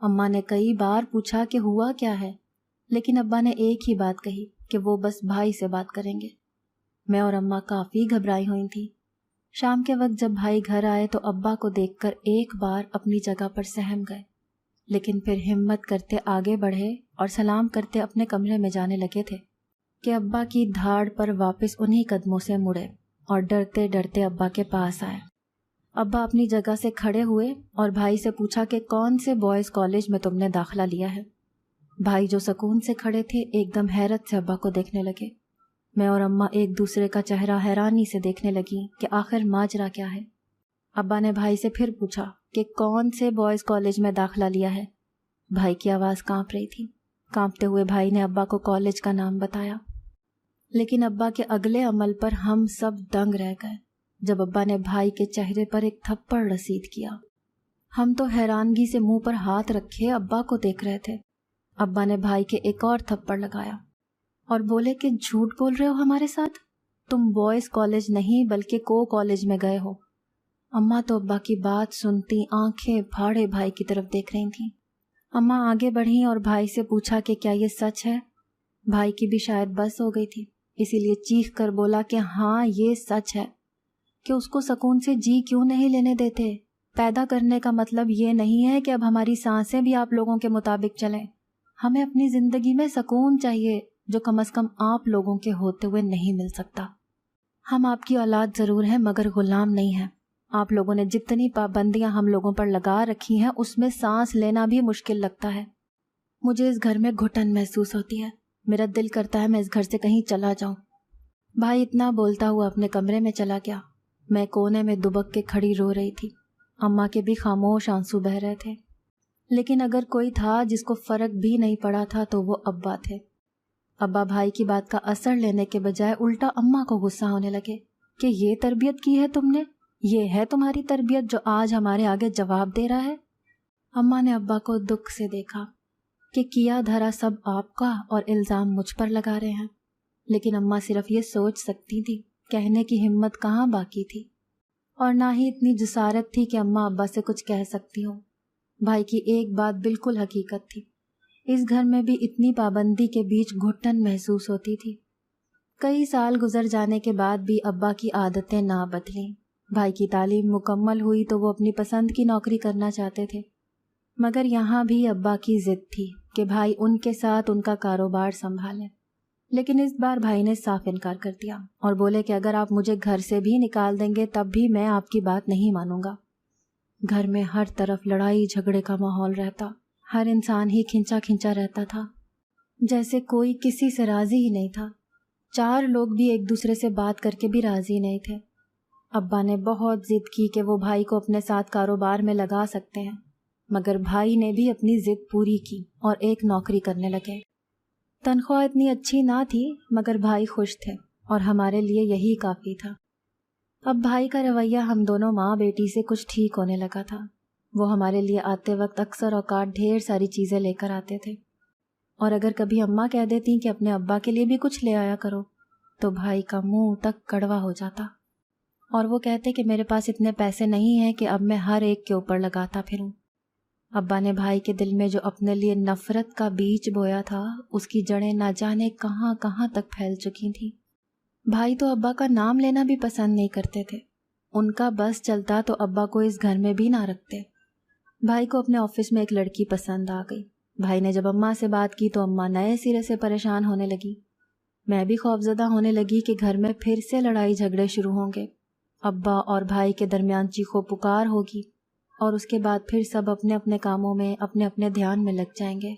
اماں نے کئی بار پوچھا کہ ہوا کیا ہے، لیکن ابا نے ایک ہی بات کہی کہ وہ بس بھائی سے بات کریں گے۔ میں اور اماں کافی گھبرائی ہوئی تھیں۔ شام کے وقت جب بھائی گھر آئے تو ابا کو دیکھ کر ایک بار اپنی جگہ پر سہم گئے، لیکن پھر ہمت کرتے آگے بڑھے اور سلام کرتے اپنے کمرے میں جانے لگے تھے کہ ابا کی دھاڑ پر واپس انہی قدموں سے مڑے اور ڈرتے ڈرتے ابا کے پاس آئے۔ ابا اپنی جگہ سے کھڑے ہوئے اور بھائی سے پوچھا کہ کون سے بوائز کالج میں تم نے داخلہ لیا ہے۔ بھائی جو سکون سے کھڑے تھے ایک دم حیرت سے ابا کو دیکھنے لگے۔ میں اور اماں ایک دوسرے کا چہرہ حیرانی سے دیکھنے لگیں کہ آخر ماجرا کیا ہے۔ ابا نے بھائی سے پھر پوچھا کہ کون سے بوائز کالج میں داخلہ لیا ہے۔ بھائی کی آواز کانپ رہی تھی۔ کانپتے ہوئے بھائی نے ابا کو کالج کا نام بتایا، لیکن ابا کے اگلے عمل پر ہم سب دنگ رہ گئے جب ابا نے بھائی کے چہرے پر ایک تھپڑ رسید کیا۔ ہم تو حیرانگی سے منہ پر ہاتھ رکھے ابا کو دیکھ رہے تھے۔ ابا نے بھائی کے ایک اور تھپڑ لگایا اور بولے کہ جھوٹ بول رہے ہو ہمارے ساتھ، تم بوائز کالج نہیں بلکہ کو کالج میں گئے ہو۔ اماں تو ابا کی بات سنتی آنکھیں پھاڑے بھائی کی طرف دیکھ رہی تھیں۔ اماں آگے بڑھیں اور بھائی سے پوچھا کہ کیا یہ سچ ہے؟ بھائی کی بھی شاید بس ہو گئی تھی، اسی لیے چیخ کر بولا کہ ہاں یہ سچ ہے۔ کہ اس کو سکون سے جی کیوں نہیں لینے دیتے؟ پیدا کرنے کا مطلب یہ نہیں ہے کہ اب ہماری سانسیں بھی آپ لوگوں کے مطابق چلیں۔ ہمیں اپنی زندگی میں سکون چاہیے جو کم از کم آپ لوگوں کے ہوتے ہوئے نہیں مل سکتا۔ ہم آپ کی اولاد ضرور ہیں مگر غلام نہیں ہیں۔ آپ لوگوں نے جتنی پابندیاں ہم لوگوں پر لگا رکھی ہیں اس میں سانس لینا بھی مشکل لگتا ہے۔ مجھے اس گھر میں گھٹن محسوس ہوتی ہے، میرا دل کرتا ہے میں اس گھر سے کہیں چلا جاؤں۔ بھائی اتنا بولتا ہوا اپنے کمرے میں چلا گیا۔ میں کونے میں دبک کے کھڑی رو رہی تھی۔ اماں کے بھی خاموش آنسو بہہ رہے تھے، لیکن اگر کوئی تھا جس کو فرق بھی نہیں پڑا تھا تو وہ ابا تھے۔ ابا بھائی کی بات کا اثر لینے کے بجائے الٹا اماں کو غصہ ہونے لگے کہ یہ تربیت کی ہے تم نے، یہ ہے تمہاری تربیت جو آج ہمارے آگے جواب دے رہا ہے۔ اماں نے ابا کو دکھ سے دیکھا کہ کیا دھرا سب آپ کا اور الزام مجھ پر لگا رہے ہیں، لیکن اماں صرف یہ سوچ سکتی تھی، کہنے کی ہمت کہاں باقی تھی، اور نہ ہی اتنی جسارت تھی کہ اماں ابا سے کچھ کہہ سکتی ہوں۔ بھائی کی ایک بات بالکل حقیقت تھی، اس گھر میں بھی اتنی پابندی کے بیچ گھٹن محسوس ہوتی تھی۔ کئی سال گزر جانے کے بعد بھی ابا کی عادتیں نہ بدلیں۔ بھائی کی تعلیم مکمل ہوئی تو وہ اپنی پسند کی نوکری کرنا چاہتے تھے، مگر یہاں بھی ابا کی ضد تھی کہ بھائی ان کے ساتھ ان کا کاروبار سنبھالیں۔ لیکن اس بار بھائی نے صاف انکار کر دیا اور بولے کہ اگر آپ مجھے گھر سے بھی نکال دیں گے تب بھی میں آپ کی بات نہیں مانوں گا۔ گھر میں ہر طرف لڑائی جھگڑے کا ماحول رہتا، ہر انسان ہی کھنچا کھنچا رہتا تھا، جیسے کوئی کسی سے راضی ہی نہیں تھا۔ 4 لوگ بھی ایک دوسرے سے بات کر کے بھی راضی نہیں تھے۔ ابا نے بہت ضد کی کہ وہ بھائی کو اپنے ساتھ کاروبار میں لگا سکتے ہیں، مگر بھائی نے بھی اپنی ضد پوری کی اور ایک نوکری کرنے لگے۔ تنخواہ اتنی اچھی نہ تھی مگر بھائی خوش تھے اور ہمارے لیے یہی کافی تھا۔ اب بھائی کا رویہ ہم دونوں ماں بیٹی سے کچھ ٹھیک ہونے لگا تھا۔ وہ ہمارے لیے آتے وقت اکثر اوقات ڈھیر ساری چیزیں لے کر آتے تھے، اور اگر کبھی اماں کہہ دیتی کہ اپنے ابا کے لیے بھی کچھ لے آیا کرو تو بھائی کا منہ تک کڑوا ہو جاتا، اور وہ کہتے کہ میرے پاس اتنے پیسے نہیں ہیں کہ اب میں ہر ایک کے اوپر لگاتا پھروں۔ ابا نے بھائی کے دل میں جو اپنے لیے نفرت کا بیج بویا تھا اس کی جڑیں نہ جانے کہاں کہاں تک پھیل چکی تھیں۔ بھائی تو ابا کا نام لینا بھی پسند نہیں کرتے تھے، ان کا بس چلتا تو ابا کو اس گھر میں بھی نہ رکھتے۔ بھائی کو اپنے آفس میں ایک لڑکی پسند آ گئی۔ بھائی نے جب اماں سے بات کی تو اماں نئے سرے سے پریشان ہونے لگی۔ میں بھی خوفزدہ ہونے لگی کہ گھر میں پھر سے لڑائی جھگڑے شروع ہوں گے، ابا اور بھائی کے درمیان چیخو پکار ہوگی، اور اس کے بعد پھر سب اپنے اپنے کاموں میں اپنے اپنے دھیان میں لگ جائیں گے۔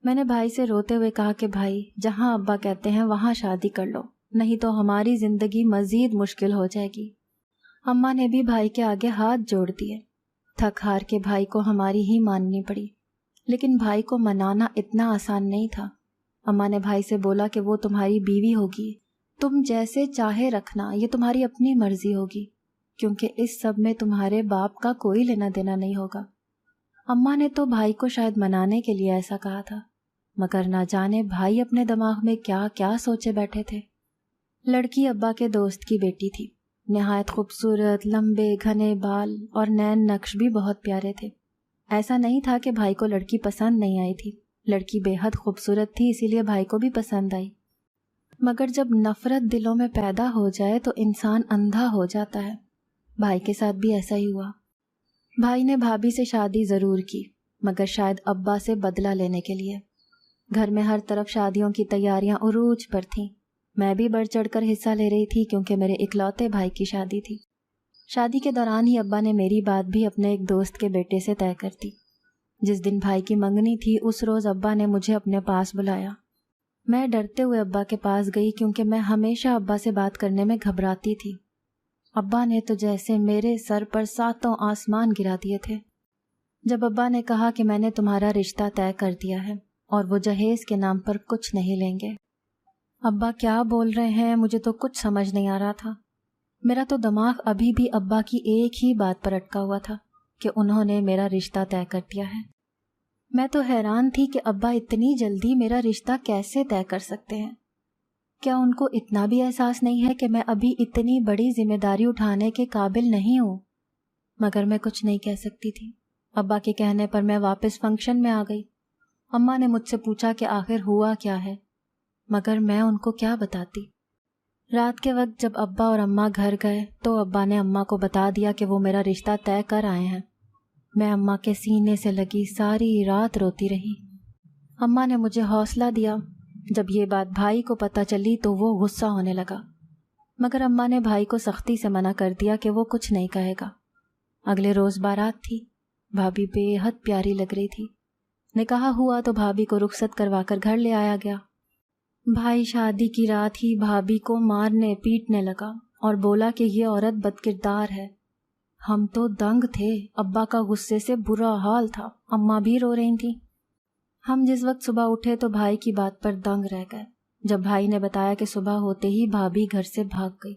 میں نے بھائی سے روتے ہوئے کہا کہ بھائی جہاں ابا کہتے ہیں وہاں شادی کر لو، نہیں تو ہماری زندگی مزید مشکل ہو جائے گی۔ اماں نے بھی بھائی کے آگے ہاتھ جوڑ دیے۔ تھک ہار کے بھائی کو ہماری ہی ماننی پڑی، لیکن بھائی کو منانا اتنا آسان نہیں تھا۔ اماں نے بھائی سے بولا کہ وہ تمہاری بیوی ہوگی، تم جیسے چاہے رکھنا، یہ تمہاری اپنی مرضی ہوگی، کیونکہ اس سب میں تمہارے باپ کا کوئی لینا دینا نہیں ہوگا۔ اماں نے تو بھائی کو شاید منانے کے لیے ایسا کہا تھا، مگر نہ جانے بھائی اپنے دماغ میں کیا کیا سوچے بیٹھے تھے۔ لڑکی ابا کے دوست کی بیٹی تھی، نہایت خوبصورت، لمبے گھنے بال اور نین نقش بھی بہت پیارے تھے۔ ایسا نہیں تھا کہ بھائی کو لڑکی پسند نہیں آئی تھی، لڑکی بے حد خوبصورت تھی، اسی لیے بھائی کو بھی پسند آئی۔ مگر جب نفرت دلوں میں پیدا ہو جائے تو انسان اندھا ہو جاتا ہے۔ بھائی کے ساتھ بھی ایسا ہی ہوا۔ بھائی نے بھابھی سے شادی ضرور کی، مگر شاید ابا سے بدلہ لینے کے لیے۔ گھر میں ہر طرف شادیوں کی تیاریاں عروج پر تھیں۔ میں بھی بڑھ چڑھ کر حصہ لے رہی تھی کیونکہ میرے اکلوتے بھائی کی شادی تھی۔ شادی کے دوران ہی ابا نے میری بات بھی اپنے ایک دوست کے بیٹے سے طے کر دی۔ جس دن بھائی کی منگنی تھی اس روز ابا نے مجھے اپنے پاس بلایا۔ میں ڈرتے ہوئے ابا کے پاس گئی کیونکہ میں ہمیشہ ابا سے بات کرنے میں گھبراتی تھی۔ ابا نے تو جیسے میرے سر پر 7 آسمان گرا دیے تھے جب ابا نے کہا کہ میں نے تمہارا رشتہ طے کر دیا ہے اور وہ جہیز کے نام پر کچھ نہیں لیں گے۔ ابا کیا بول رہے ہیں؟ مجھے تو کچھ سمجھ نہیں آ رہا تھا۔ میرا تو دماغ ابھی بھی ابا کی ایک ہی بات پر اٹکا ہوا تھا کہ انہوں نے میرا رشتہ طے کر دیا ہے۔ میں تو حیران تھی کہ ابا اتنی جلدی میرا رشتہ کیسے طے کر سکتے ہیں۔ کیا ان کو اتنا بھی احساس نہیں ہے کہ میں ابھی اتنی بڑی ذمہ داری اٹھانے کے قابل نہیں ہوں؟ مگر میں کچھ نہیں کہہ سکتی تھی۔ ابا کے کہنے پر میں واپس فنکشن میں آ گئی۔ اماں نے مجھ سے پوچھا کہ آخر ہوا کیا ہے، مگر میں ان کو کیا بتاتی۔ رات کے وقت جب ابا اور اماں گھر گئے تو ابا نے اماں کو بتا دیا کہ وہ میرا رشتہ طے کر آئے ہیں۔ میں اماں کے سینے سے لگی ساری رات روتی رہی۔ اماں نے مجھے حوصلہ دیا۔ جب یہ بات بھائی کو پتہ چلی تو وہ غصہ ہونے لگا، مگر اماں نے بھائی کو سختی سے منع کر دیا کہ وہ کچھ نہیں کہے گا۔ اگلے روز بارات تھی۔ بھابھی بے حد پیاری لگ رہی تھی۔ نکاح ہوا تو بھابھی کو رخصت کروا کر گھر لے آیا گیا۔ بھائی شادی کی رات ہی بھابھی کو مارنے پیٹنے لگا اور بولا کہ یہ عورت بد کردار ہے۔ ہم تو دنگ تھے، ابا کا غصے سے برا حال تھا، اماں بھی رو رہی تھیں۔ ہم جس وقت صبح اٹھے تو بھائی کی بات پر دنگ رہ گئے۔ جب بھائی نے بتایا کہ صبح ہوتے ہی بھابھی گھر سے بھاگ گئی۔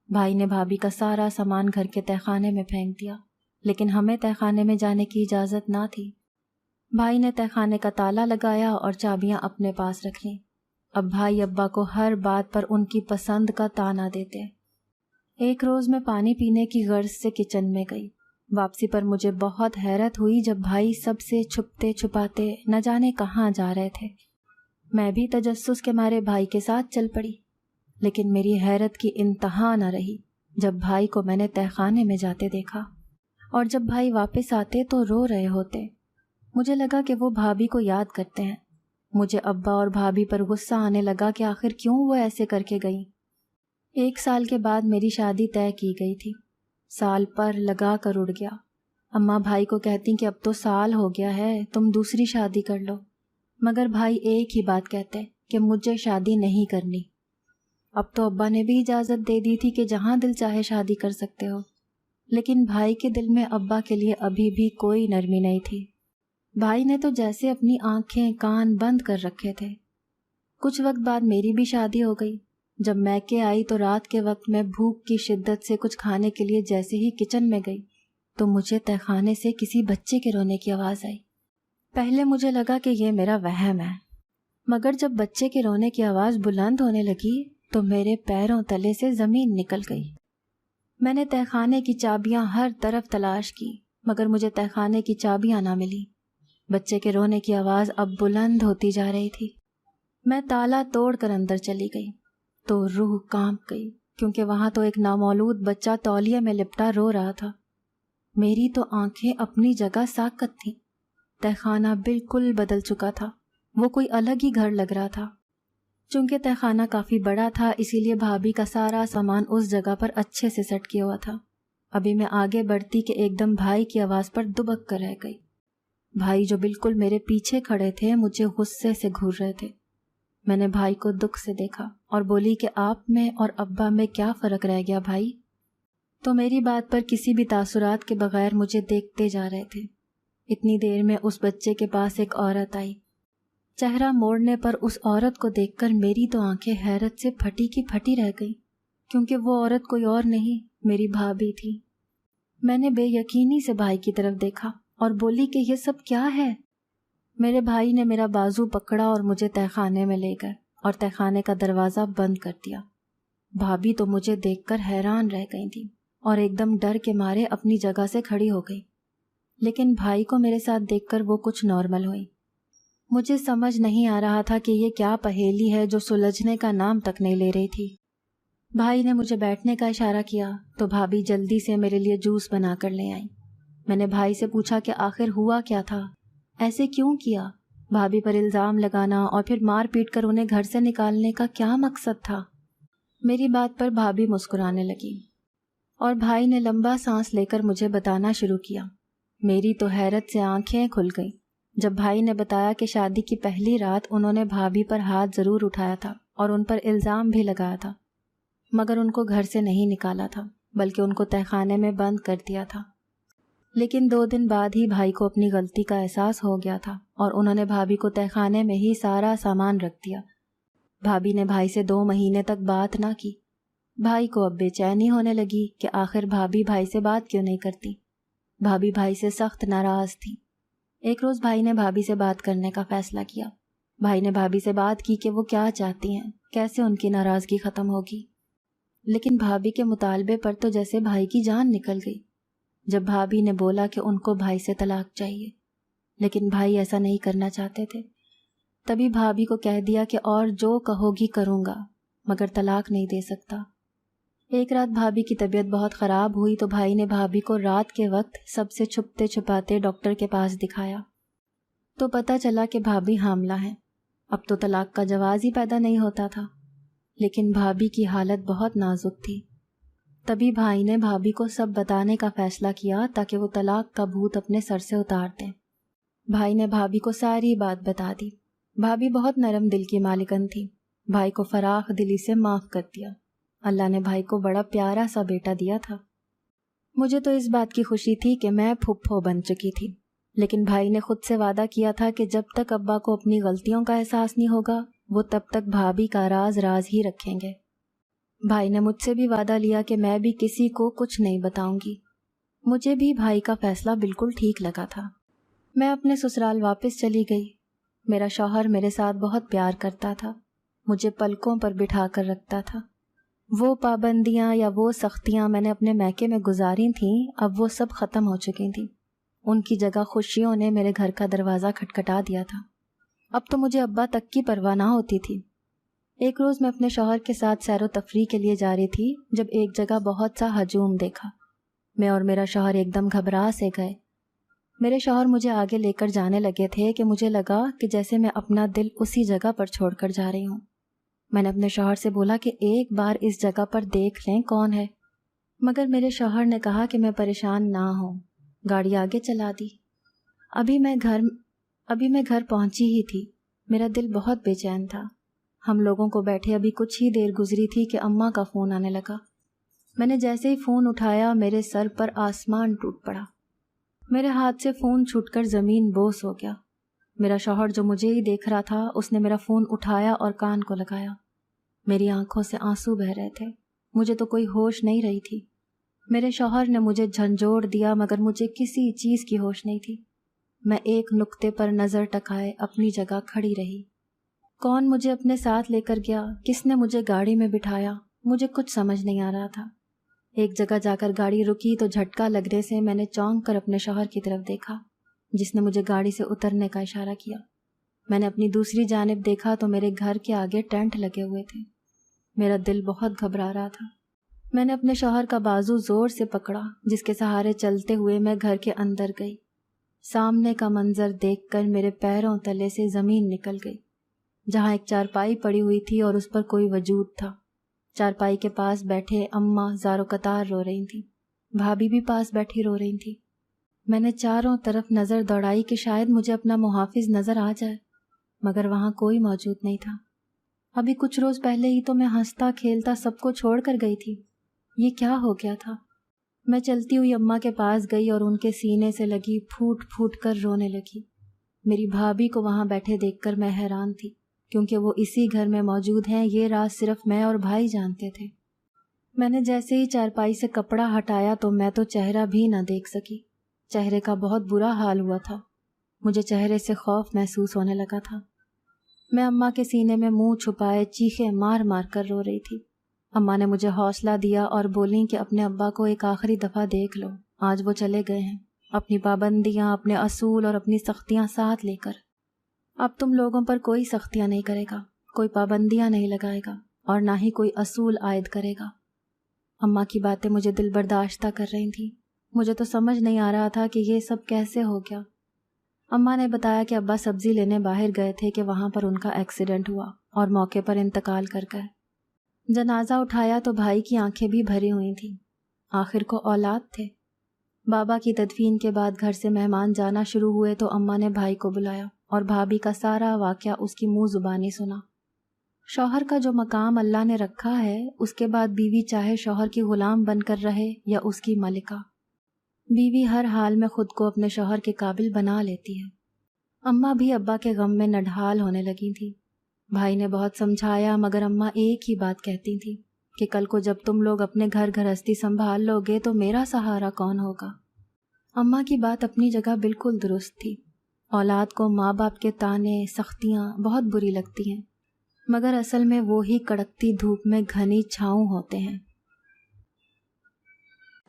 بھائی نے بھابھی کا سارا سامان گھر کے تہہ خانے میں پھینک دیا، لیکن ہمیں تہہ خانے میں جانے کی اجازت نہ تھی۔ بھائی نے تہہ خانے کا تالا لگایا اور چابیاں اپنے پاس رکھ لیں۔ اب بھائی ابا کو ہر بات پر ان کی پسند کا طعنہ دیتے۔ ایک روز میں پانی پینے کی غرض سے کچن میں گئی۔ واپسی پر مجھے بہت حیرت ہوئی جب بھائی سب سے چھپتے چھپاتے نہ جانے کہاں جا رہے تھے۔ میں بھی تجسس کے مارے بھائی کے ساتھ چل پڑی، لیکن میری حیرت کی انتہا نہ رہی جب بھائی کو میں نے تہہ خانے میں جاتے دیکھا، اور جب بھائی واپس آتے تو رو رہے ہوتے۔ مجھے لگا کہ وہ بھابھی کو یاد کرتے ہیں۔ مجھے ابا اور بھابھی پر غصہ آنے لگا کہ آخر کیوں وہ ایسے کر کے گئیں۔ 1 سال کے بعد میری شادی طے کی گئی تھی۔ سال پر لگا کر اڑ گیا۔ اماں بھائی کو کہتی کہ اب تو سال ہو گیا ہے، تم دوسری شادی کر لو، مگر بھائی ایک ہی بات کہتے کہ مجھے شادی نہیں کرنی۔ اب تو ابا نے بھی اجازت دے دی تھی کہ جہاں دل چاہے شادی کر سکتے ہو، لیکن بھائی کے دل میں ابا کے لیے ابھی بھی کوئی نرمی نہیں تھی۔ بھائی نے تو جیسے اپنی آنکھیں کان بند کر رکھے تھے۔ کچھ وقت بعد میری بھی شادی ہو گئی۔ جب میکے آئی تو رات کے وقت میں بھوک کی شدت سے کچھ کھانے کے لیے جیسے ہی کچن میں گئی تو مجھے تہہ خانے سے کسی بچے کے رونے کی آواز آئی۔ پہلے مجھے لگا کہ یہ میرا وہم ہے، مگر جب بچے کے رونے کی آواز بلند ہونے لگی تو میرے پیروں تلے سے زمین نکل گئی۔ میں نے تہہ خانے کی چابیاں ہر طرف تلاش کی، مگر مجھے تہہ خانے کی چابیاں نہ ملی۔ بچے کے رونے کی آواز اب بلند ہوتی جا رہی تھی۔ میں تالا توڑ کر اندر چلی گئی تو روح کانپ گئی، کیونکہ وہاں تو ایک نامولود بچہ تولیے میں لپٹا رو رہا تھا۔ میری تو آنکھیں اپنی جگہ ساکت تھیں۔ تہہ خانہ بالکل بدل چکا تھا، وہ کوئی الگ ہی گھر لگ رہا تھا۔ چونکہ تہہ خانہ کافی بڑا تھا اسی لیے بھابھی کا سارا سامان اس جگہ پر اچھے سے سیٹ کیا ہوا تھا۔ ابھی میں آگے بڑھتی کہ ایک دم بھائی کی آواز پر دبک کر رہ گئی۔ بھائی جو بالکل میرے پیچھے کھڑے تھے مجھے غصے سے گھور رہے تھے۔ میں نے بھائی کو دکھ سے دیکھا اور بولی کہ آپ میں اور ابا میں کیا فرق رہ گیا بھائی؟ تو میری بات پر کسی بھی تاثرات کے بغیر مجھے دیکھتے جا رہے تھے۔ اتنی دیر میں اس بچے کے پاس ایک عورت آئی۔ چہرہ موڑنے پر اس عورت کو دیکھ کر میری تو آنکھیں حیرت سے پھٹی کی پھٹی رہ گئی، کیونکہ وہ عورت کوئی اور نہیں، میری بھابھی تھی۔ میں نے بے یقینی سے بھائی کی طرف دیکھا اور بولی کہ یہ سب کیا ہے؟ میرے بھائی نے میرا بازو پکڑا اور مجھے تہہ خانے میں لے گئے اور تہہ خانے کا دروازہ بند کر دیا۔ بھابھی تو مجھے دیکھ کر حیران رہ گئی تھی اور ایک دم ڈر کے مارے اپنی جگہ سے کھڑی ہو گئی، لیکن بھائی کو میرے ساتھ دیکھ کر وہ کچھ نارمل ہوئی۔ مجھے سمجھ نہیں آ رہا تھا کہ یہ کیا پہیلی ہے جو سلجھنے کا نام تک نہیں لے رہی تھی۔ بھائی نے مجھے بیٹھنے کا اشارہ کیا تو بھابھی جلدی سے میرے لیے جوس بنا کر لے آئی۔ میں نے بھائی سے پوچھا کہ آخر ہوا کیا تھا، ایسے کیوں کیا؟ بھابھی پر الزام لگانا اور پھر مار پیٹ کر انہیں گھر سے نکالنے کا کیا مقصد تھا؟ میری بات پر بھابھی مسکرانے لگی اور بھائی نے لمبا سانس لے کر مجھے بتانا شروع کیا۔ میری تو حیرت سے آنکھیں کھل گئیں جب بھائی نے بتایا کہ شادی کی پہلی رات انہوں نے بھابھی پر ہاتھ ضرور اٹھایا تھا اور ان پر الزام بھی لگایا تھا، مگر ان کو گھر سے نہیں نکالا تھا بلکہ ان کو تہہ خانے میں بند کر دیا تھا۔ لیکن 2 دن بعد ہی بھائی کو اپنی غلطی کا احساس ہو گیا تھا اور انہوں نے بھابھی کو تہہ خانے میں ہی سارا سامان رکھ دیا۔ بھابھی نے بھائی سے 2 مہینے تک بات نہ کی۔ بھائی کو اب بے چینی ہونے لگی کہ آخر بھابھی بھائی سے بات کیوں نہیں کرتی۔ بھابھی بھائی سے سخت ناراض تھی۔ ایک روز بھائی نے بھابھی سے بات کرنے کا فیصلہ کیا۔ بھائی نے بھابھی سے بات کی کہ وہ کیا چاہتی ہیں، کیسے ان کی ناراضگی ختم ہوگی۔ لیکن بھابھی کے مطالبے پر تو جیسے بھائی کی جان نکل گئی جب بھابھی نے بولا کہ ان کو بھائی سے طلاق چاہیے، لیکن بھائی ایسا نہیں کرنا چاہتے تھے۔ تبھی بھابھی کو کہہ دیا کہ اور جو کہو گی کروں گا، مگر طلاق نہیں دے سکتا۔ ایک رات بھابھی کی طبیعت بہت خراب ہوئی تو بھائی نے بھابھی کو رات کے وقت سب سے چھپتے چھپاتے ڈاکٹر کے پاس دکھایا تو پتہ چلا کہ بھابھی حاملہ ہیں۔ اب تو طلاق کا جواز ہی پیدا نہیں ہوتا تھا، لیکن بھابھی کی حالت بہت نازک تھی۔ تبھی بھائی نے بھابھی کو سب بتانے کا فیصلہ کیا تاکہ وہ طلاق کا بھوت اپنے سر سے اتار دیں۔ بھائی نے بھابھی کو ساری بات بتا دی۔ بھابھی بہت نرم دل کی مالکن تھی، بھائی کو فراخ دلی سے معاف کر دیا۔ اللہ نے بھائی کو بڑا پیارا سا بیٹا دیا تھا۔ مجھے تو اس بات کی خوشی تھی کہ میں پھپھو بن چکی تھی، لیکن بھائی نے خود سے وعدہ کیا تھا کہ جب تک ابا کو اپنی غلطیوں کا احساس نہیں ہوگا وہ تب تک بھابھی کا راز راز ہی رکھیں گے۔ بھائی نے مجھ سے بھی وعدہ لیا کہ میں بھی کسی کو کچھ نہیں بتاؤں گی۔ مجھے بھی بھائی کا فیصلہ بالکل ٹھیک لگا تھا۔ میں اپنے سسرال واپس چلی گئی۔ میرا شوہر میرے ساتھ بہت پیار کرتا تھا، مجھے پلکوں پر بٹھا کر رکھتا تھا۔ وہ پابندیاں یا وہ سختیاں میں نے اپنے میکے میں گزاری تھیں اب وہ سب ختم ہو چکی تھیں۔ ان کی جگہ خوشیوں نے میرے گھر کا دروازہ کھٹکھٹا دیا تھا۔ اب تو مجھے ابا تک کی پرواہ نہ ہوتی تھی۔ ایک روز میں اپنے شوہر کے ساتھ سیر و تفریح کے لیے جا رہی تھی جب ایک جگہ بہت سا ہجوم دیکھا۔ میں اور میرا شوہر ایک دم گھبرا سے گئے۔ میرے شوہر مجھے آگے لے کر جانے لگے تھے کہ مجھے لگا کہ جیسے میں اپنا دل اسی جگہ پر چھوڑ کر جا رہی ہوں۔ میں نے اپنے شوہر سے بولا کہ ایک بار اس جگہ پر دیکھ لیں کون ہے، مگر میرے شوہر نے کہا کہ میں پریشان نہ ہوں، گاڑی آگے چلا دی۔ ابھی میں گھر پہنچی ہی تھی، میرا دل بہت بے چین تھا۔ ہم لوگوں کو بیٹھے ابھی کچھ ہی دیر گزری تھی کہ اماں کا فون آنے لگا۔ میں نے جیسے ہی فون اٹھایا میرے سر پر آسمان ٹوٹ پڑا۔ میرے ہاتھ سے فون چھوٹ کر زمین بوس ہو گیا۔ میرا شوہر جو مجھے ہی دیکھ رہا تھا اس نے میرا فون اٹھایا اور کان کو لگایا۔ میری آنکھوں سے آنسو بہہ رہے تھے، مجھے تو کوئی ہوش نہیں رہی تھی۔ میرے شوہر نے مجھے جھنجھوڑ دیا مگر مجھے کسی چیز کی ہوش نہیں تھی۔ میں ایک نقطے پر نظر ٹکائے اپنی جگہ کھڑی رہی۔ کون مجھے اپنے ساتھ لے کر گیا، کس نے مجھے گاڑی میں بٹھایا، مجھے کچھ سمجھ نہیں آ رہا تھا۔ ایک جگہ جا کر گاڑی رکی تو جھٹکا لگنے سے میں نے چونک کر اپنے شوہر کی طرف دیکھا جس نے مجھے گاڑی سے اترنے کا اشارہ کیا۔ میں نے اپنی دوسری جانب دیکھا تو میرے گھر کے آگے ٹینٹ لگے ہوئے تھے۔ میرا دل بہت گھبرا رہا تھا۔ میں نے اپنے شوہر کا بازو زور سے پکڑا جس کے سہارے چلتے ہوئے میں گھر کے اندر گئی۔ سامنے کا منظر دیکھ کر میرے پیروں تلے سے زمین نکل گئی۔ جہاں ایک چارپائی پڑی ہوئی تھی اور اس پر کوئی وجود تھا۔ چارپائی کے پاس بیٹھے اماں زارو قطار رو رہی تھیں، بھابھی بھی پاس بیٹھی رو رہی تھی۔ میں نے چاروں طرف نظر دوڑائی کہ شاید مجھے اپنا محافظ نظر آ جائے، مگر وہاں کوئی موجود نہیں تھا۔ ابھی کچھ روز پہلے ہی تو میں ہنستا کھیلتا سب کو چھوڑ کر گئی تھی، یہ کیا ہو گیا تھا؟ میں چلتی ہوئی اماں کے پاس گئی اور ان کے سینے سے لگی پھوٹ پھوٹ کر رونے لگی۔ میری بھابھی کو وہاں بیٹھے دیکھ کر میں حیران تھی کیونکہ وہ اسی گھر میں موجود ہیں، یہ راز صرف میں اور بھائی جانتے تھے۔ میں نے جیسے ہی چارپائی سے کپڑا ہٹایا تو میں تو چہرہ بھی نہ دیکھ سکی۔ چہرے کا بہت برا حال ہوا تھا، مجھے چہرے سے خوف محسوس ہونے لگا تھا۔ میں اماں کے سینے میں منہ چھپائے چیخیں مار مار کر رو رہی تھی۔ اماں نے مجھے حوصلہ دیا اور بولیں کہ اپنے ابا کو ایک آخری دفعہ دیکھ لو، آج وہ چلے گئے ہیں اپنی پابندیاں، اپنے اصول اور اپنی سختیاں ساتھ لے کر۔ اب تم لوگوں پر کوئی سختیاں نہیں کرے گا، کوئی پابندیاں نہیں لگائے گا اور نہ ہی کوئی اصول عائد کرے گا۔ اماں کی باتیں مجھے دل برداشتہ کر رہی تھیں۔ مجھے تو سمجھ نہیں آ رہا تھا کہ یہ سب کیسے ہو گیا۔ اماں نے بتایا کہ ابا سبزی لینے باہر گئے تھے کہ وہاں پر ان کا ایکسیڈنٹ ہوا اور موقع پر انتقال کر گئے۔ جنازہ اٹھایا تو بھائی کی آنکھیں بھی بھری ہوئی تھیں۔ آخر کو اولاد تھے۔ بابا کی تدفین کے بعد گھر سے مہمان جانا شروع ہوئے تو اماں نے بھائی کو بلایا اور بھابھی کا سارا واقعہ اس کی منہ زبانی سنا۔ شوہر کا جو مقام اللہ نے رکھا ہے، اس کے بعد بیوی چاہے شوہر کی غلام بن کر رہے یا اس کی ملکہ، بیوی ہر حال میں خود کو اپنے شوہر کے قابل بنا لیتی ہے۔ اماں بھی ابا کے غم میں نڈھال ہونے لگی تھی۔ بھائی نے بہت سمجھایا مگر اماں ایک ہی بات کہتی تھی کہ کل کو جب تم لوگ اپنے گھر گھرستی سنبھال لو گے تو میرا سہارا کون ہوگا؟ اماں کی بات اپنی جگہ بالکل درست تھی۔ اولاد کو ماں باپ کے تانے، سختیاں بہت بری لگتی ہیں، مگر اصل میں وہی کڑکتی دھوپ میں گھنی چھاؤں ہوتے ہیں۔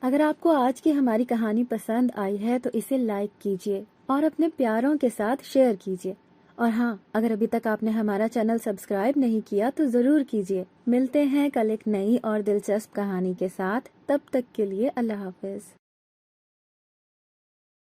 اگر آپ کو آج کی ہماری کہانی پسند آئی ہے تو اسے لائک کیجیے اور اپنے پیاروں کے ساتھ شیئر کیجیے، اور ہاں، اگر ابھی تک آپ نے ہمارا چینل سبسکرائب نہیں کیا تو ضرور کیجیے۔ ملتے ہیں کل ایک نئی اور دلچسپ کہانی کے ساتھ، تب تک کے لیے اللہ حافظ۔